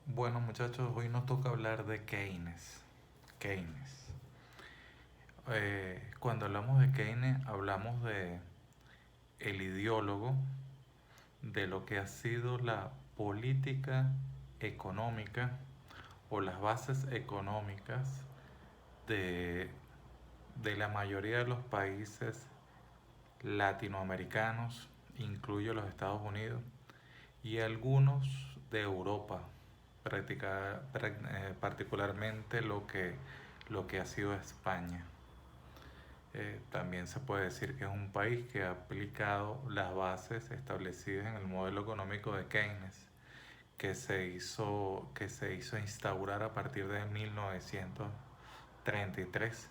Bueno, muchachos, hoy nos toca hablar de Keynes. Keynes. Cuando hablamos de Keynes, hablamos de el ideólogo de lo que ha sido la política económica o las bases económicas de, de la mayoría de los países latinoamericanos, incluyo los Estados Unidos, y algunos de Europa, particularmente lo que ha sido España. También se puede decir que es un país que ha aplicado las bases establecidas en el modelo económico de Keynes, que se hizo instaurar a partir de 1933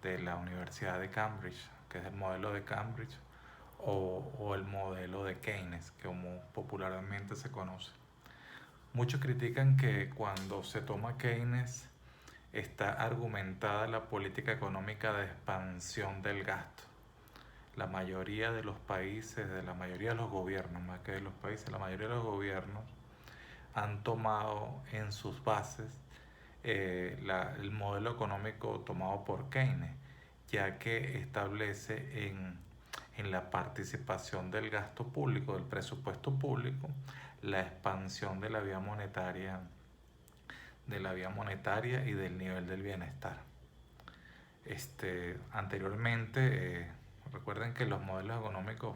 de la Universidad de Cambridge, que es el modelo de Cambridge, o el modelo de Keynes, como popularmente se conoce. Muchos critican que cuando se toma Keynes está argumentada la política económica de expansión del gasto. La mayoría de los países, de la mayoría de los gobiernos, más que de los países, la mayoría de los gobiernos han tomado en sus bases el modelo económico tomado por Keynes, ya que establece en la participación del gasto público, del presupuesto público, la expansión de la vía monetaria y del nivel del bienestar. Anteriormente, recuerden que los modelos económicos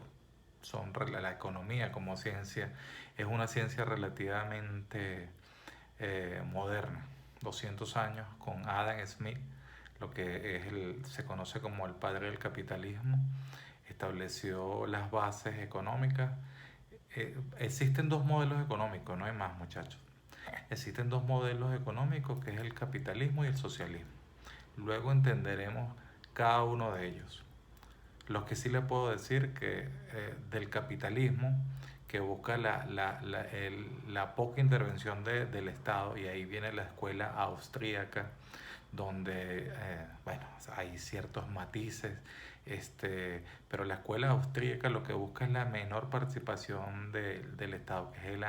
son la economía como ciencia, es una ciencia relativamente moderna, 200 años con Adam Smith, lo que se conoce como el padre del capitalismo, estableció las bases económicas. Existen dos modelos económicos, no hay más, muchachos. Existen dos modelos económicos, que es el capitalismo y el socialismo. Luego entenderemos cada uno de ellos. Lo que sí le puedo decir que del capitalismo, que busca la poca intervención del Estado, y ahí viene la escuela austríaca, donde, bueno, hay ciertos matices, pero la escuela austríaca lo que busca es la menor participación del Estado, que es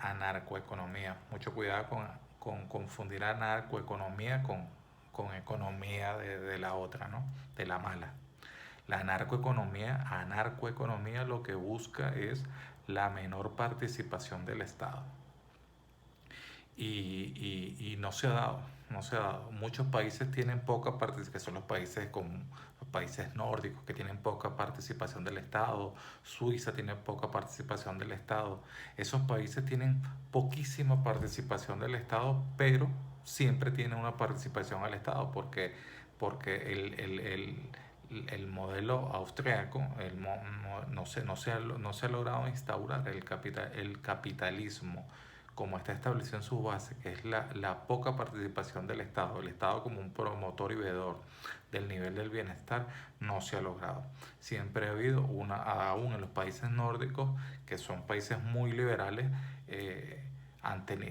anarcoeconomía. Mucho cuidado con confundir anarcoeconomía con economía de la otra, ¿no? De la mala. La anarcoeconomía lo que busca es la menor participación del Estado. Y no se ha dado, no se ha dado. Muchos países tienen poca participación, que son los países con los países nórdicos, que tienen poca participación del Estado. Suiza tiene poca participación del Estado. Esos países tienen poquísima participación del Estado, pero siempre tienen una participación al Estado, porque el modelo austriaco no se ha logrado instaurar el capitalismo como está establecido en su base, que es la poca participación del Estado, el Estado como un promotor y veedor del nivel del bienestar, no se ha logrado. Siempre ha habido aún en los países nórdicos, que son países muy liberales,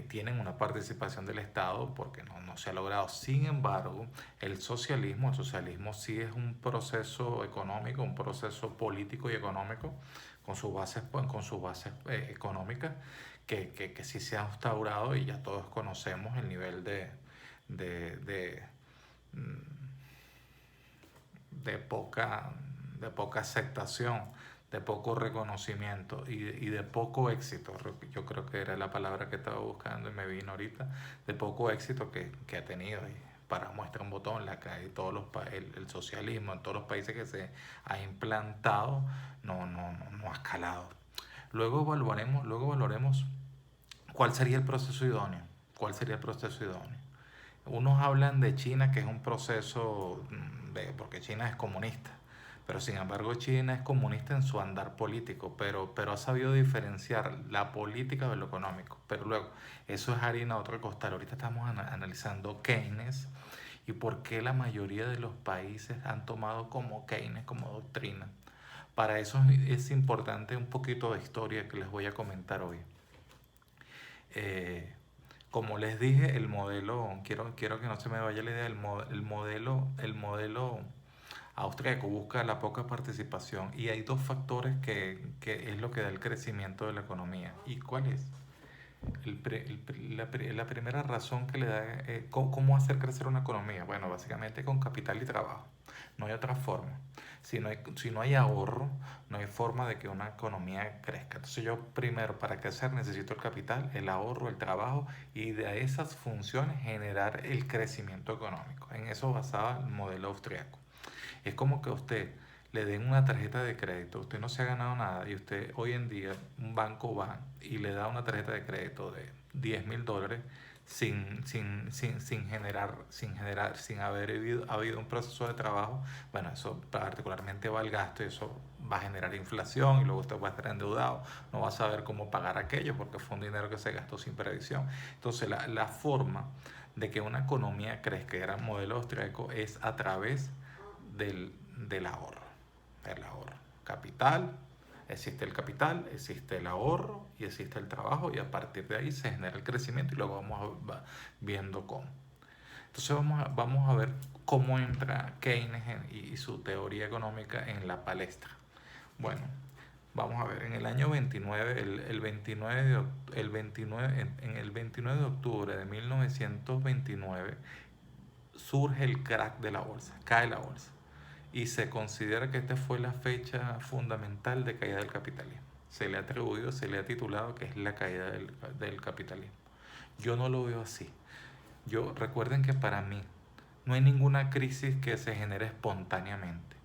tienen una participación del Estado porque no se ha logrado. Sin embargo, el socialismo sí es un proceso económico, un proceso político y económico con sus bases económicas que sí se ha instaurado, y ya todos conocemos el nivel de, de, de poca aceptación, de poco reconocimiento y de poco éxito. Yo creo que era la palabra que estaba buscando y me vino ahorita, de poco éxito que ha tenido. Y para muestra un botón, el socialismo en todos los países que se ha implantado no ha escalado. Luego evaluaremos cuál sería el proceso idóneo. ¿Cuál sería el proceso idóneo? Unos hablan de China, que es un proceso porque China es comunista, pero sin embargo China es comunista en su andar político, pero ha sabido diferenciar la política de lo económico. Pero luego, eso es harina de otro costal. Ahorita estamos analizando Keynes y por qué la mayoría de los países han tomado como Keynes como doctrina. Para eso es importante un poquito de historia que les voy a comentar hoy. Eh, Como les dije, quiero que no se me vaya la idea, el modelo austríaco busca la poca participación y hay dos factores que es lo que da el crecimiento de la economía. ¿Y cuál es? La primera razón que le da, ¿cómo hacer crecer una economía? Bueno, básicamente con capital y trabajo. No hay otra forma. Si no hay ahorro, no hay forma de que una economía crezca. Entonces yo primero para crecer necesito el capital, el ahorro, el trabajo y de esas funciones generar el crecimiento económico. En eso basaba el modelo austriaco. Es como que a usted le den una tarjeta de crédito, usted no se ha ganado nada y usted hoy en día un banco va y le da una tarjeta de crédito de $10,000 sin haber habido un proceso de trabajo. Bueno, eso particularmente va al gasto y eso va a generar inflación y luego usted va a estar endeudado, no va a saber cómo pagar aquello porque fue un dinero que se gastó sin previsión. Entonces la forma de que una economía crezca, era el modelo austríaco, es a través del ahorro. El ahorro. Existe el capital, existe el ahorro y existe el trabajo y a partir de ahí se genera el crecimiento y luego viendo cómo. Entonces vamos a ver cómo entra Keynes y su teoría económica en la palestra. Bueno, vamos a ver, en el año 29, en el 29 de octubre de 1929, surge el crack de la bolsa, cae la bolsa y se considera que esta fue la fecha fundamental de caída del capitalismo. Se le ha atribuido, se le ha titulado que es la caída del capitalismo. Yo no lo veo así. Recuerden que para mí no hay ninguna crisis que se genere espontáneamente.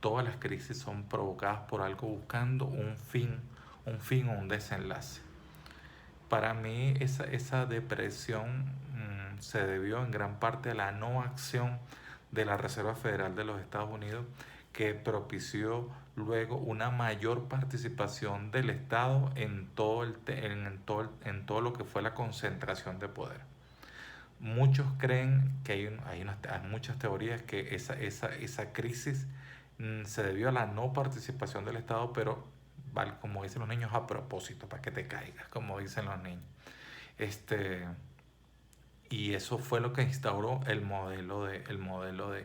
Todas las crisis son provocadas por algo buscando un fin o un desenlace. Para mí esa depresión se debió en gran parte a la no acción de la Reserva Federal de los Estados Unidos, que propició luego una mayor participación del Estado en todo lo que fue la concentración de poder. Muchos creen que hay muchas teorías que esa crisis se debió a la no participación del Estado, pero vale, como dicen los niños, a propósito, para que te caigas, como dicen los niños. Este, y eso fue lo que instauró el modelo de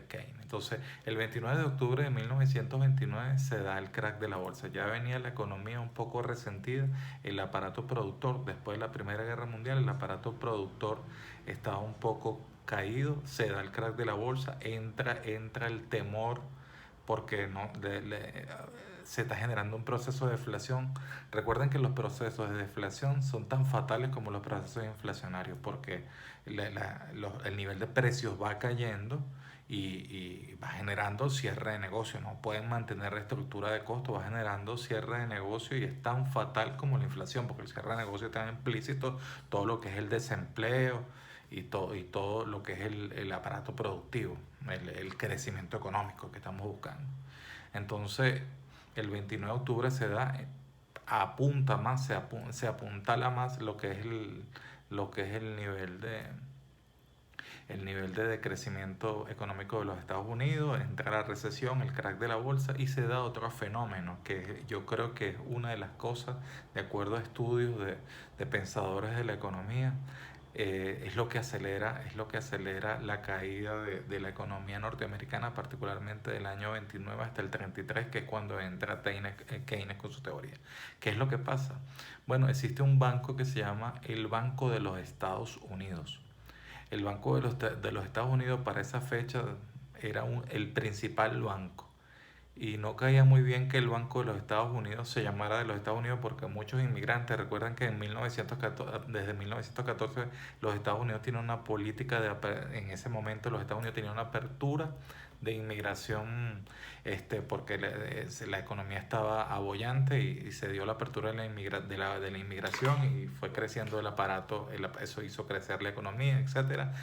Keynes. Entonces, el 29 de octubre de 1929 se da el crack de la bolsa. Ya venía la economía un poco resentida, el aparato productor, después de la Primera Guerra Mundial, el aparato productor estaba un poco caído, se da el crack de la bolsa, entra el temor porque no, se está generando un proceso de deflación. Recuerden que los procesos de deflación son tan fatales como los procesos inflacionarios porque el nivel de precios va cayendo y va generando cierre de negocio. No pueden mantener la estructura de costo, va generando cierre de negocio y es tan fatal como la inflación porque el cierre de negocio está implícito todo lo que es el desempleo y todo lo que es el aparato productivo, el crecimiento económico que estamos buscando. Entonces, el 29 de octubre se da, apunta más, se apuntala más lo que es el nivel de decrecimiento económico de los Estados Unidos, entra la recesión, el crack de la bolsa y se da otro fenómeno que yo creo que es una de las cosas, de acuerdo a estudios de pensadores de la economía, es lo que acelera la caída de la economía norteamericana, particularmente del año 29 hasta el 33, que es cuando entra Keynes con su teoría. ¿Qué es lo que pasa? Bueno, existe un banco que se llama el Banco de los Estados Unidos. El Banco de los Estados Unidos para esa fecha era el principal banco. Y no caía muy bien que el Banco de los Estados Unidos se llamara de los Estados Unidos porque muchos inmigrantes, recuerdan que desde 1914 los Estados Unidos tienen una política en ese momento los Estados Unidos tenían una apertura de inmigración porque la economía estaba abollante y se dio la apertura de la inmigración y fue creciendo el aparato, eso hizo crecer la economía, etcétera,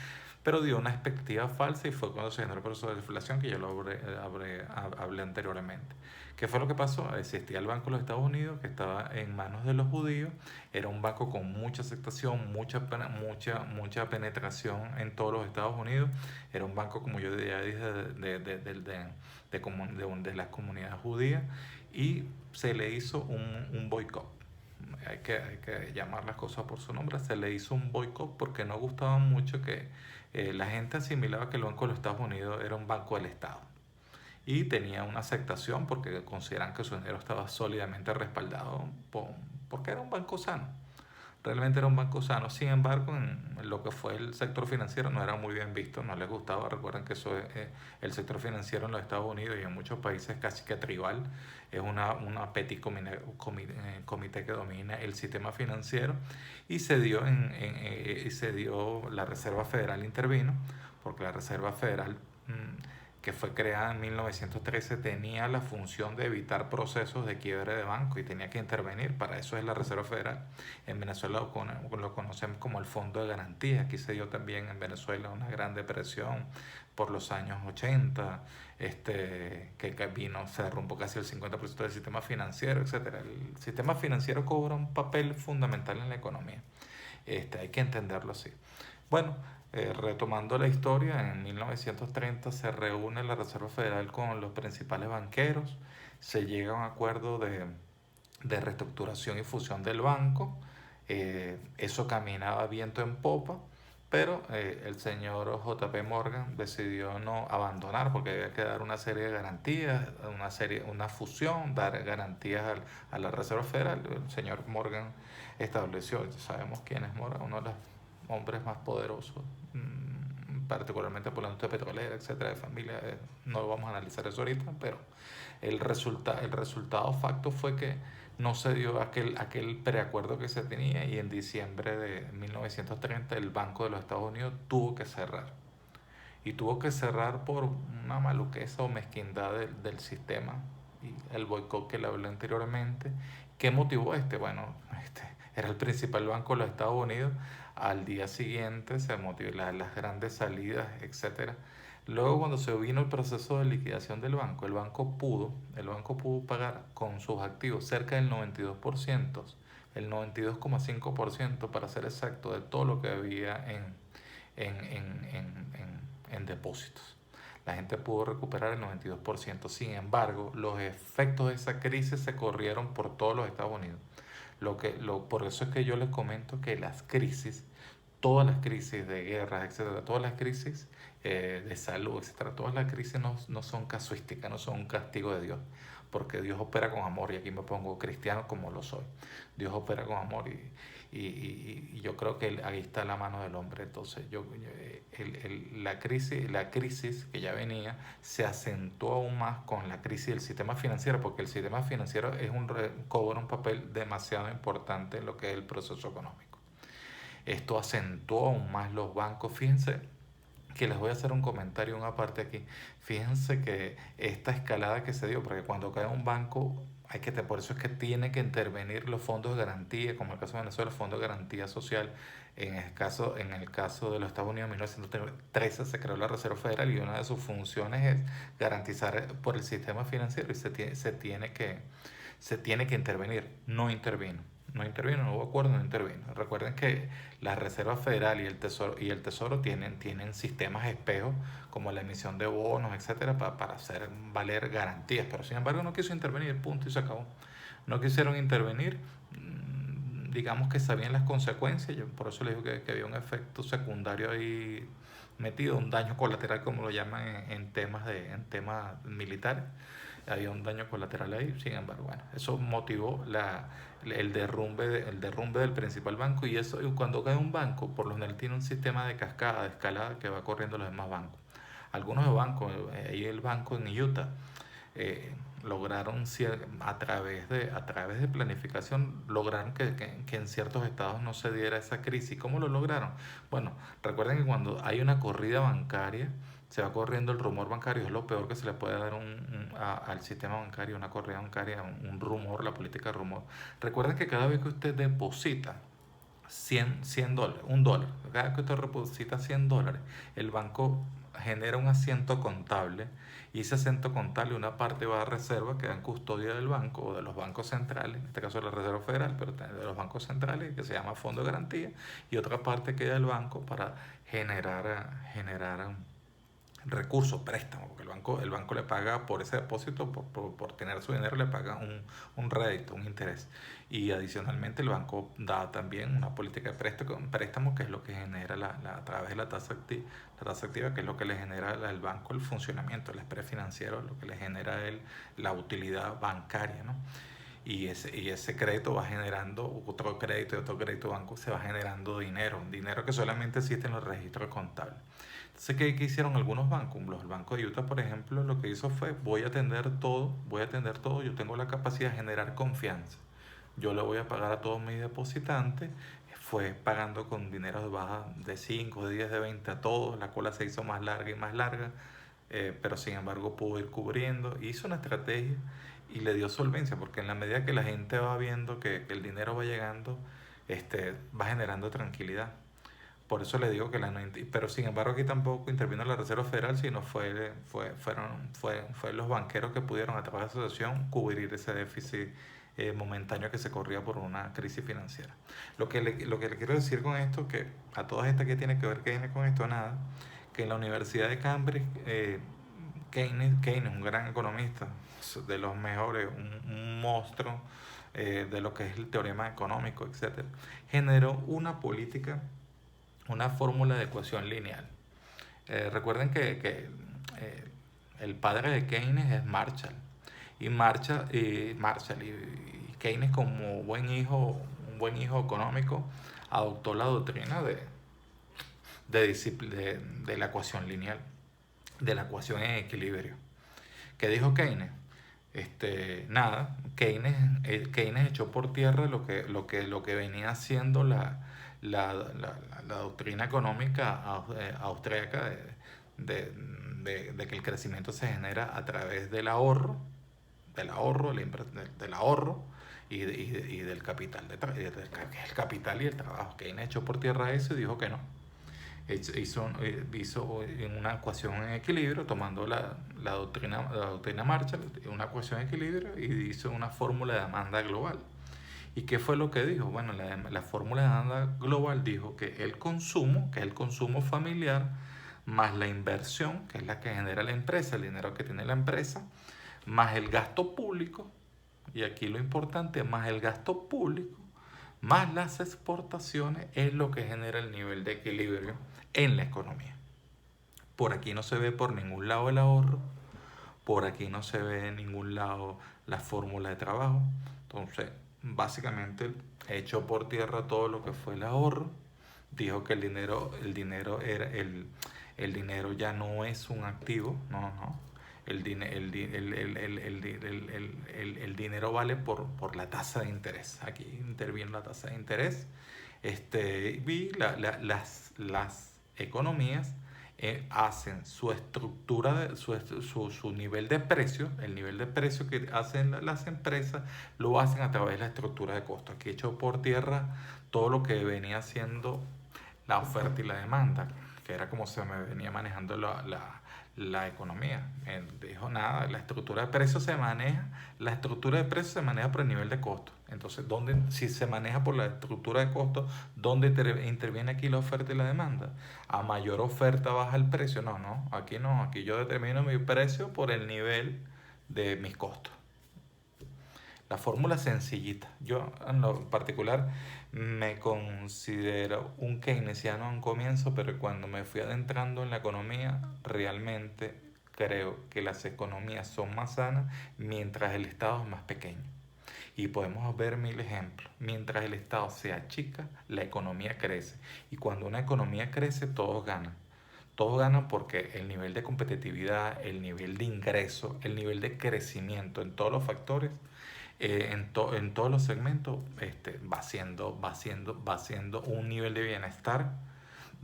pero dio una expectativa falsa y fue cuando se generó el proceso de deflación que ya lo hablé anteriormente. ¿Qué fue lo que pasó? Existía el Banco de los Estados Unidos que estaba en manos de los judíos, era un banco con mucha aceptación, mucha penetración en todos los Estados Unidos, era un banco, como yo ya dije, de las comunidades judías y se le hizo un boicot. Hay que llamar las cosas por su nombre. Se le hizo un boicot porque no gustaba mucho que la gente asimilaba que el Banco de los Estados Unidos era un banco del Estado y tenía una aceptación porque consideran que su dinero estaba sólidamente respaldado porque era un banco sano. Realmente era un banco sano. Sin embargo, en lo que fue el sector financiero no era muy bien visto, no les gustaba. Recuerden que eso es, el sector financiero en los Estados Unidos y en muchos países casi que tribal. Es una petit comité que domina el sistema financiero y se dio la Reserva Federal intervino, porque la Reserva Federal que fue creada en 1913, tenía la función de evitar procesos de quiebre de banco y tenía que intervenir. Para eso es la Reserva Federal. En Venezuela lo conocemos como el Fondo de Garantía. Aquí se dio también en Venezuela una gran depresión por los años 80, que vino, se derrumbó casi el 50% del sistema financiero, etcétera. El sistema financiero cobra un papel fundamental en la economía. Hay que entenderlo así. Bueno, retomando la historia, en 1930 se reúne la Reserva Federal con los principales banqueros, se llega a un acuerdo de reestructuración y fusión del banco. Eso caminaba viento en popa, pero el señor JP Morgan decidió no abandonar porque había que dar una serie de garantías, una fusión, dar garantías a la Reserva Federal. El señor Morgan estableció, sabemos quién es Morgan, uno de los hombres más poderosos, particularmente por la industria petrolera, etcétera, de familia. No vamos a analizar eso ahorita, pero el resultado facto fue que no se dio aquel preacuerdo que se tenía y en diciembre de 1930 el Banco de los Estados Unidos tuvo que cerrar. Y tuvo que cerrar por una maluqueza o mezquindad del sistema y el boicot que le hablé anteriormente. ¿Qué motivó Bueno, era el principal banco de los Estados Unidos. Al día siguiente se motivó las grandes salidas, etcétera. Luego, cuando se vino el proceso de liquidación del banco, el banco pudo pagar con sus activos cerca del 92%, el 92,5% para ser exacto, de todo lo que había en depósitos. La gente pudo recuperar el 92%. Sin embargo, los efectos de esa crisis se corrieron por todos los Estados Unidos. Por eso es que yo les comento que todas las crisis de guerras, etcétera, todas las crisis de salud, etcétera, todas las crisis no son casuísticas, no son un castigo de Dios, porque Dios opera con amor, y aquí me pongo cristiano como lo soy. Dios opera con amor y yo creo que ahí está la mano del hombre. Entonces la crisis que ya venía se acentuó aún más con la crisis del sistema financiero, porque el sistema financiero cobra un papel demasiado importante en lo que es el proceso económico. Esto acentuó aún más los bancos. Fíjense que les voy a hacer un comentario, una parte aquí. Fíjense que esta escalada que se dio, porque cuando cae un banco, por eso es que tiene que intervenir los fondos de garantía, como el caso de Venezuela, el Fondo de Garantía Social. En el caso de los Estados Unidos, en 1913 se creó la Reserva Federal y una de sus funciones es garantizar por el sistema financiero y se tiene que intervenir. No intervino. No hubo acuerdo, no intervino. Recuerden que la Reserva Federal y el Tesoro tienen sistemas espejos como la emisión de bonos, etcétera, para hacer valer garantías, pero sin embargo no quiso intervenir, punto, y se acabó. No quisieron intervenir, digamos que sabían las consecuencias. Yo por eso les digo que había un efecto secundario ahí metido, un daño colateral como lo llaman en temas militares. Había un daño colateral ahí. Sin embargo, bueno, eso motivó el derrumbe del principal banco. Y cuando cae un banco, por lo general tiene un sistema de cascada, de escalada, que va corriendo los demás bancos. Algunos bancos, ahí el banco en Utah, lograron a través de planificación, lograron que en ciertos estados no se diera esa crisis. ¿Cómo lo lograron? Bueno, recuerden que cuando hay una corrida bancaria, se va corriendo el rumor bancario. Es lo peor que se le puede dar al sistema bancario, una corrida bancaria, un rumor, la política de rumor. Recuerden que cada vez que usted deposita $100, $1, cada vez que usted deposita $100, el banco genera un asiento contable, y ese asiento contable, una parte va a reserva, queda en custodia del banco o de los bancos centrales, en este caso de la Reserva Federal, pero de los bancos centrales, que se llama Fondo de Garantía, y otra parte queda del banco para generar recursos, préstamo, porque el banco le paga por ese depósito, por tener su dinero, le paga un rédito, un interés. Y adicionalmente el banco da también una política de préstamo, que es lo que genera a través de la tasa activa, que es lo que le genera al banco el funcionamiento, el spread financiero, lo que le genera la utilidad bancaria, ¿no? Y ese crédito va generando otro crédito y otro crédito banco, se va generando dinero que solamente existe en los registros contables. Entonces, ¿qué hicieron algunos bancos? El Banco de Utah, por ejemplo, lo que hizo fue, voy a atender todo, yo tengo la capacidad de generar confianza. Yo le voy a pagar a todos mis depositantes, fue pagando con dinero de baja de 5 de 10 de 20 a todos, la cola se hizo más larga y más larga, pero sin embargo pudo ir cubriendo, hizo una estrategia y le dio solvencia, porque en la medida que la gente va viendo que el dinero va llegando, va generando tranquilidad. Por eso le digo que pero sin embargo aquí tampoco intervino la Reserva Federal, sino fue los banqueros que pudieron a través de la asociación cubrir ese déficit momentáneo que se corría por una crisis financiera. Lo que le quiero decir con esto, que a todas estas que tiene que ver Keynes con esto, nada, que en la Universidad de Cambridge, Keynes, un gran economista, de los mejores, un monstruo de lo que es el teorema económico, etc., generó una fórmula de ecuación lineal. Recuerden que el padre de Keynes es Marshall. Y Keynes, como un buen hijo económico, adoptó la doctrina de la ecuación lineal, de la ecuación en equilibrio. ¿Qué dijo Keynes? Nada, Keynes echó por tierra lo que venía haciendo la doctrina económica austríaca de que el crecimiento se genera a través del ahorro y del capital, el capital y el trabajo. Keynes echó por tierra eso y dijo que no. Hizo una ecuación en equilibrio, tomando la doctrina Marshall, una ecuación en equilibrio, y hizo una fórmula de demanda global. ¿Y qué fue lo que dijo? Bueno, la fórmula de demanda global dijo que el consumo, que es el consumo familiar, más la inversión, que es la que genera la empresa, el dinero que tiene la empresa, más el gasto público, y aquí lo importante, más el gasto público, más las exportaciones, es lo que genera el nivel de equilibrio en la economía. Por aquí no se ve por ningún lado el ahorro, por aquí no se ve en ningún lado la fórmula de trabajo. Entonces, básicamente echó por tierra todo lo que fue el ahorro, dijo que el dinero ya no es un activo, no. El dinero vale por la tasa de interés. Aquí interviene la tasa de interés. Y las economías hacen su estructura, su nivel de precio, el nivel de precio que hacen las empresas, lo hacen a través de la estructura de costo. Aquí echó por tierra todo lo que venía siendo la oferta y la demanda, que era como se me venía manejando la economía. Dijo nada, la estructura de precios se maneja por el nivel de costo. Entonces, si se maneja por la estructura de costo, ¿dónde interviene aquí la oferta y la demanda? A mayor oferta baja el precio. No, aquí yo determino mi precio por el nivel de mis costos. La fórmula sencillita. Yo en lo particular me considero un keynesiano en comienzo, pero cuando me fui adentrando en la economía, realmente creo que las economías son más sanas mientras el Estado es más pequeño. Y podemos ver mil ejemplos. Mientras el Estado se achica, la economía crece. Y cuando una economía crece, todos ganan. Todos ganan porque el nivel de competitividad, el nivel de ingreso, el nivel de crecimiento en todos los factores, en todos los segmentos, va siendo un nivel de bienestar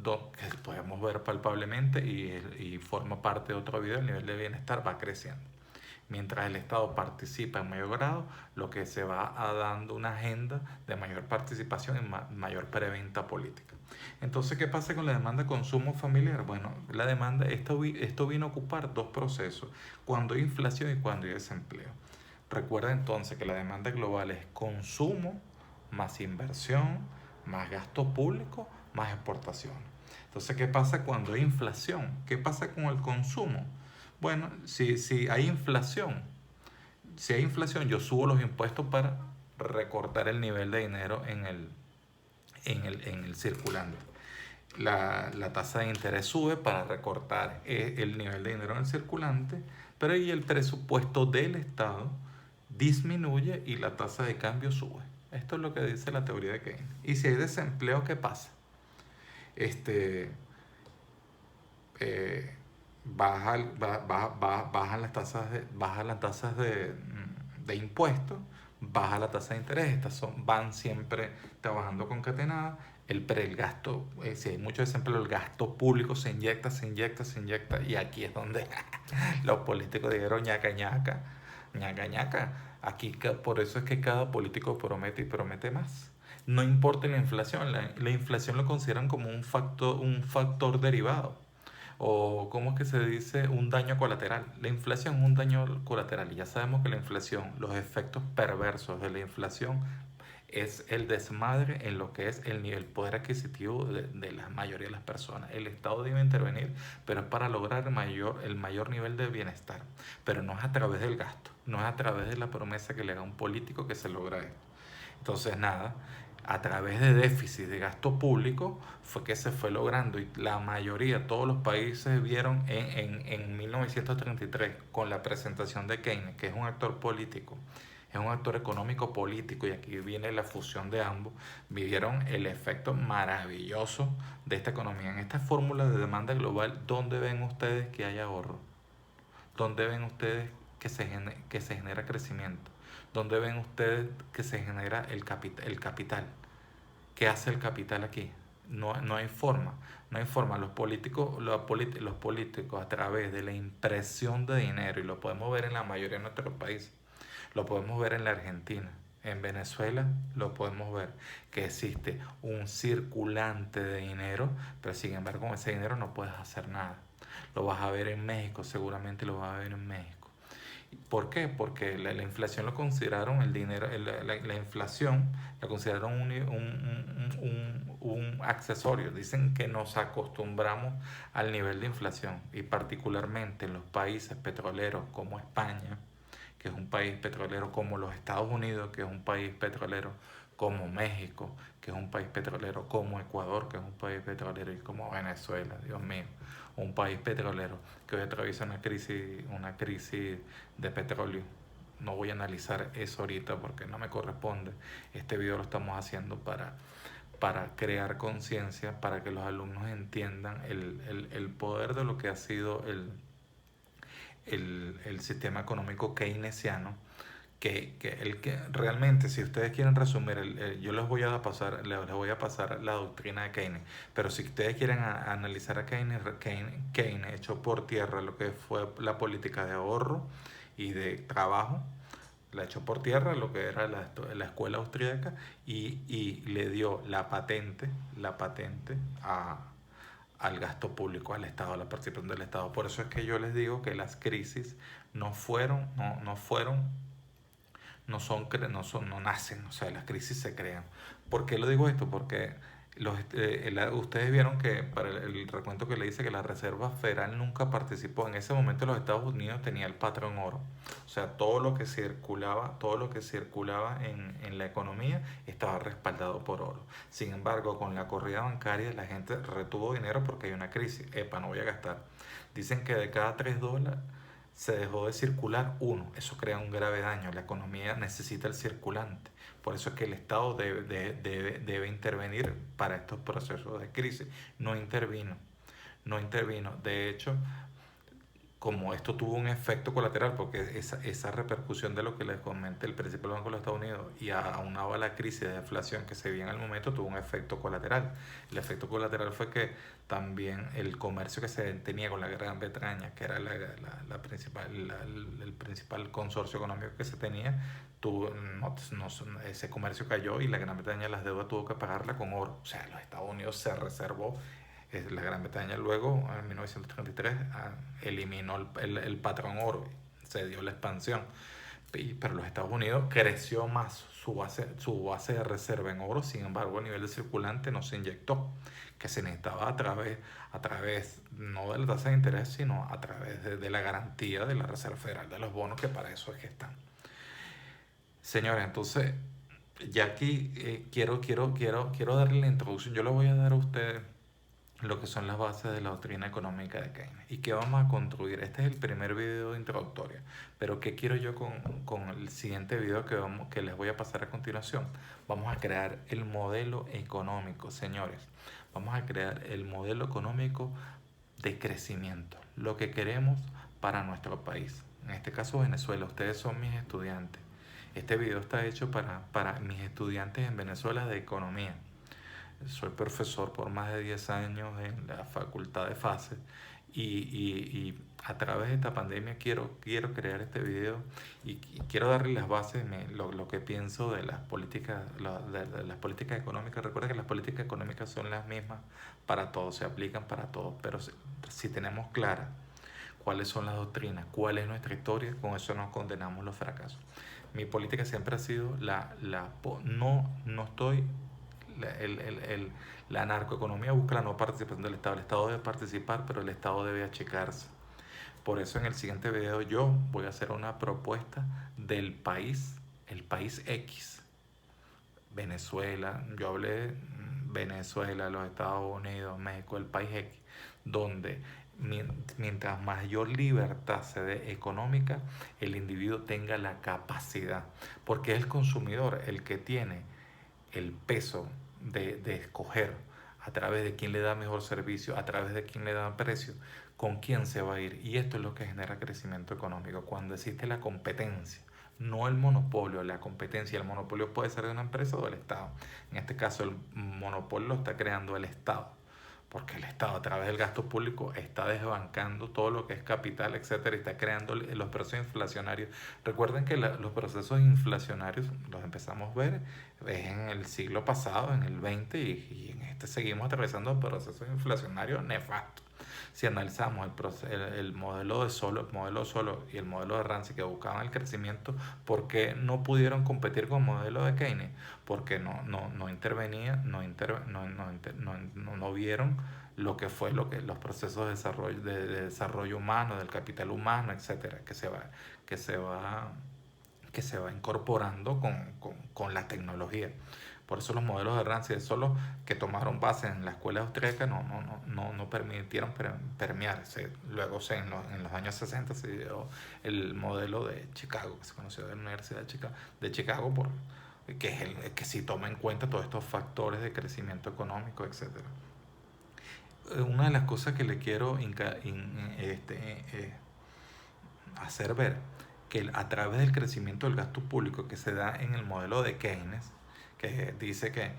que podemos ver palpablemente, y forma parte de otro video. El nivel de bienestar va creciendo. Mientras el Estado participa en mayor grado, lo que se va dando una agenda de mayor participación y mayor preventa política. Entonces, ¿qué pasa con la demanda de consumo familiar? Bueno, esto vino a ocupar dos procesos: cuando hay inflación y cuando hay desempleo. Recuerda entonces que la demanda global es consumo más inversión, más gasto público, más exportación. Entonces, ¿qué pasa cuando hay inflación? ¿Qué pasa con el consumo? Bueno, si hay inflación, yo subo los impuestos para recortar el nivel de dinero en el circulante. La tasa de interés sube para recortar el nivel de dinero en el circulante, pero ahí el presupuesto del Estado disminuye y la tasa de cambio sube. Esto es lo que dice la teoría de Keynes. Y si hay desempleo, ¿qué pasa? Este, eh, bajan las tasas de impuestos, baja la tasa de interés, van siempre trabajando concatenadas. El gasto, si hay mucho desempleo, el gasto público se inyecta, y aquí es donde los políticos dijeron ñaca ñaca, ñaca ñaca. Aquí, por eso es que cada político promete y promete más. No importa la inflación, la inflación lo consideran como un factor derivado, o ¿cómo es que se dice? Un daño colateral. La inflación es un daño colateral y ya sabemos que la inflación, los efectos perversos de la inflación es el desmadre en lo que es el poder adquisitivo de la mayoría de las personas. El Estado debe intervenir, pero es para lograr el mayor nivel de bienestar. Pero no es a través del gasto, no es a través de la promesa que le haga un político que se logra esto. Entonces, nada, a través de déficit de gasto público fue que se fue logrando, y la mayoría, todos los países vieron en 1933 con la presentación de Keynes, que es un actor político, es un actor económico político, y aquí viene la fusión de ambos, vivieron el efecto maravilloso de esta economía. En esta fórmula de demanda global, ¿dónde ven ustedes que hay ahorro? ¿Dónde ven ustedes que se genera crecimiento? ¿Dónde ven ustedes que se genera el capital? ¿Qué hace el capital aquí? No hay forma. No hay forma. Los políticos, a través de la impresión de dinero, y lo podemos ver en la mayoría de nuestros países, lo podemos ver en la Argentina, en Venezuela lo podemos ver, que existe un circulante de dinero, pero sin embargo con ese dinero no puedes hacer nada. Lo vas a ver en México, seguramente lo vas a ver en México. ¿Por qué? Porque la inflación lo consideraron, el dinero, la inflación la consideraron un accesorio. Dicen que nos acostumbramos al nivel de inflación, y particularmente en los países petroleros como España, que es un país petrolero, como los Estados Unidos, que es un país petrolero, como México, que es un país petrolero, como Ecuador, que es un país petrolero, y como Venezuela, Dios mío, un país petrolero que hoy atraviesa una crisis de petróleo. No voy a analizar eso ahorita porque no me corresponde. Este video lo estamos haciendo para crear conciencia, para que los alumnos entiendan el poder de lo que ha sido el sistema económico keynesiano, que realmente, si ustedes quieren resumir, yo les voy a pasar la doctrina de Keynes, pero si ustedes quieren analizar a Keynes echó por tierra lo que fue la política de ahorro y de trabajo, la echó por tierra lo que era la escuela austríaca, y le dio la patente al gasto público, al Estado, a la participación del Estado. Por eso es que yo les digo que las crisis no fueron, no fueron, no nacen, o sea, las crisis se crean. ¿Por qué lo digo esto? Porque ustedes vieron que para el recuento que le dice que la Reserva Federal nunca participó. En ese momento los Estados Unidos tenía el patrón oro. O sea, todo lo que circulaba en la economía estaba respaldado por oro. Sin embargo, con la corrida bancaria la gente retuvo dinero porque hay una crisis. Epa, no voy a gastar. Dicen que de cada $3 se dejó de circular uno. Eso crea un grave daño. La economía necesita el circulante. Por eso es que el Estado debe intervenir para estos procesos de crisis. No intervino. No intervino. De hecho, como esto tuvo un efecto colateral, porque esa repercusión de lo que les comenté, el principal banco de los Estados Unidos, y aunado a la crisis de inflación que se vio en el momento, tuvo un efecto colateral. El efecto colateral fue que también el comercio que se tenía con la Gran Bretaña, que era el principal consorcio económico que se tenía, ese comercio cayó, y la Gran Bretaña las deudas tuvo que pagarla con oro. O sea, los Estados Unidos se reservó. La Gran Bretaña luego, en 1933, eliminó el patrón oro, se dio la expansión. Pero los Estados Unidos creció más su base de reserva en oro, sin embargo, a nivel de circulante no se inyectó, que se necesitaba a través no de la tasa de interés, sino a través de la garantía de la Reserva Federal de los bonos, que para eso es que están. Señores, entonces, ya aquí quiero darle la introducción. Yo le voy a dar a ustedes lo que son las bases de la doctrina económica de Keynes y qué vamos a construir. Este es el primer video introductorio, pero ¿qué quiero yo con el siguiente video que les voy a pasar a continuación? Vamos a crear el modelo económico, señores. Vamos a crear el modelo económico de crecimiento, lo que queremos para nuestro país. En este caso Venezuela, ustedes son mis estudiantes. Este video está hecho para mis estudiantes en Venezuela de economía. Soy profesor por más de 10 años en la Facultad de FASE y a través de esta pandemia quiero crear este video y quiero darle las bases, lo que pienso de las políticas, de las políticas económicas. Recuerda que las políticas económicas son las mismas para todos, se aplican para todos, pero si tenemos clara cuáles son las doctrinas, cuál es nuestra historia, con eso nos condenamos los fracasos. Mi política siempre ha sido no estoy la narcoeconomía busca la no participación del Estado. El Estado debe participar, pero el Estado debe achicarse. Por eso en el siguiente video yo voy a hacer una propuesta del país, el país X. Venezuela, yo hablé de Venezuela, los Estados Unidos, México, el país X, donde mientras mayor libertad se dé económica, el individuo tenga la capacidad, porque es el consumidor el que tiene el peso de escoger a través de quién le da mejor servicio, a través de quién le da precio, con quién se va a ir. Y esto es lo que genera crecimiento económico, cuando existe la competencia, no el monopolio, la competencia. El monopolio puede ser de una empresa o del Estado. En este caso el monopolio lo está creando el Estado, porque el Estado a través del gasto público está desbancando todo lo que es capital, etcétera, y está creando los procesos inflacionarios. Recuerden que los procesos inflacionarios los empezamos a ver en el siglo pasado, en el 20, y en este seguimos atravesando procesos inflacionarios nefastos. Si analizamos el modelo de Solo y el modelo de Ramsey, que buscaban el crecimiento, ¿por qué no pudieron competir con el modelo de Keynes? Porque no intervenían, no vieron lo que fue los procesos de desarrollo humano, del capital humano, etcétera, que se va incorporando con la tecnología. Por eso los modelos de Ramsey solo que tomaron base en la escuela austríaca no permitieron permearse. Luego en los años 60 se dio el modelo de Chicago, que se conoció de la Universidad de Chicago, que es el que sí toma en cuenta todos estos factores de crecimiento económico, etc. Una de las cosas que le quiero hacer ver, que a través del crecimiento del gasto público que se da en el modelo de Keynes, que dice que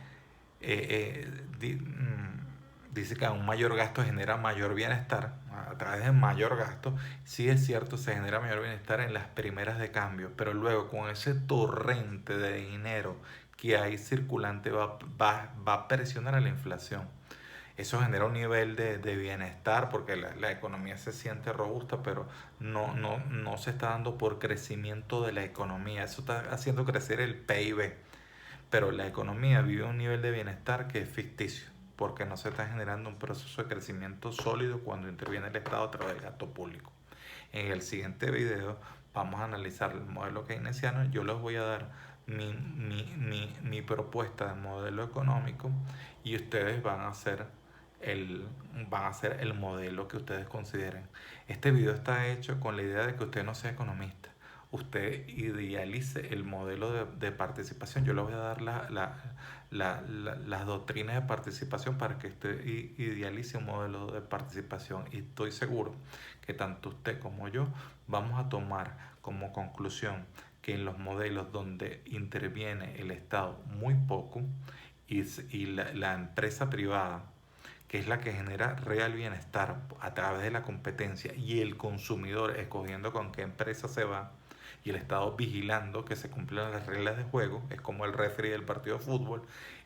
un mayor gasto genera mayor bienestar. A través de mayor gasto, sí es cierto, se genera mayor bienestar en las primeras de cambio, pero luego con ese torrente de dinero que hay circulante va a presionar a la inflación. Eso genera un nivel de bienestar porque la economía se siente robusta, pero no se está dando por crecimiento de la economía. Eso está haciendo crecer el PIB. Pero la economía vive un nivel de bienestar que es ficticio, porque no se está generando un proceso de crecimiento sólido cuando interviene el Estado a través del gasto público. En el siguiente video vamos a analizar el modelo keynesiano. Yo les voy a dar mi propuesta de modelo económico y ustedes van a hacer el modelo que ustedes consideren. Este video está hecho con la idea de que usted no sea economista. Usted idealice el modelo de participación. Yo le voy a dar las doctrinas de participación para que usted idealice un modelo de participación. Y estoy seguro que tanto usted como yo vamos a tomar como conclusión que en los modelos donde interviene el Estado muy poco y la empresa privada, que es la que genera real bienestar a través de la competencia, y el consumidor escogiendo con qué empresa se va, y el Estado vigilando que se cumplan las reglas de juego, es como el referee del partido de fútbol.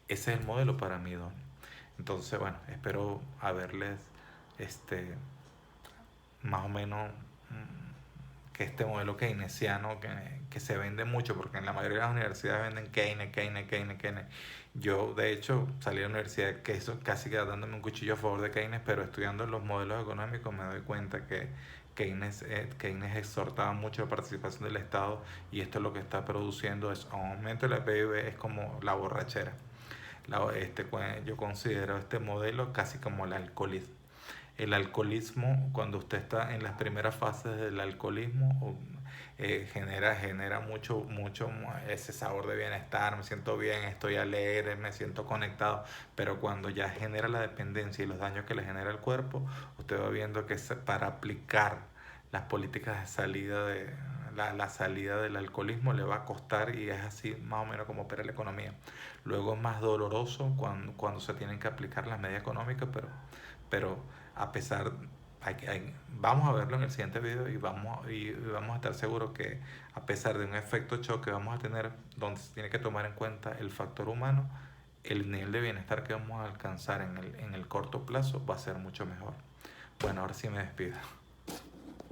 Ese es el modelo para mí, Don. Entonces, bueno, espero haberles más o menos que este modelo keynesiano que se vende mucho, porque en la mayoría de las universidades venden Keynes. Yo, de hecho, salí de la universidad que eso casi que dándome un cuchillo a favor de Keynes, pero estudiando los modelos económicos me doy cuenta que Keynes exhortaba mucho la participación del Estado, y esto lo que está produciendo es un aumento de la PIB, es como la borrachera. Yo considero este modelo casi como el alcoholismo. El alcoholismo, cuando usted está en las primeras fases del alcoholismo, genera mucho ese sabor de bienestar, me siento bien, estoy alegre, me siento conectado, pero cuando ya genera la dependencia y los daños que le genera el cuerpo, usted va viendo que para aplicar las políticas de salida la salida del alcoholismo le va a costar, y es así más o menos como opera la economía. Luego es más doloroso cuando se tienen que aplicar las medidas económicas, pero a pesar, vamos a verlo en el siguiente video, y vamos a estar seguros que a pesar de un efecto choque vamos a tener, donde se tiene que tomar en cuenta el factor humano, el nivel de bienestar que vamos a alcanzar en el corto plazo va a ser mucho mejor. Bueno, ahora sí me despido.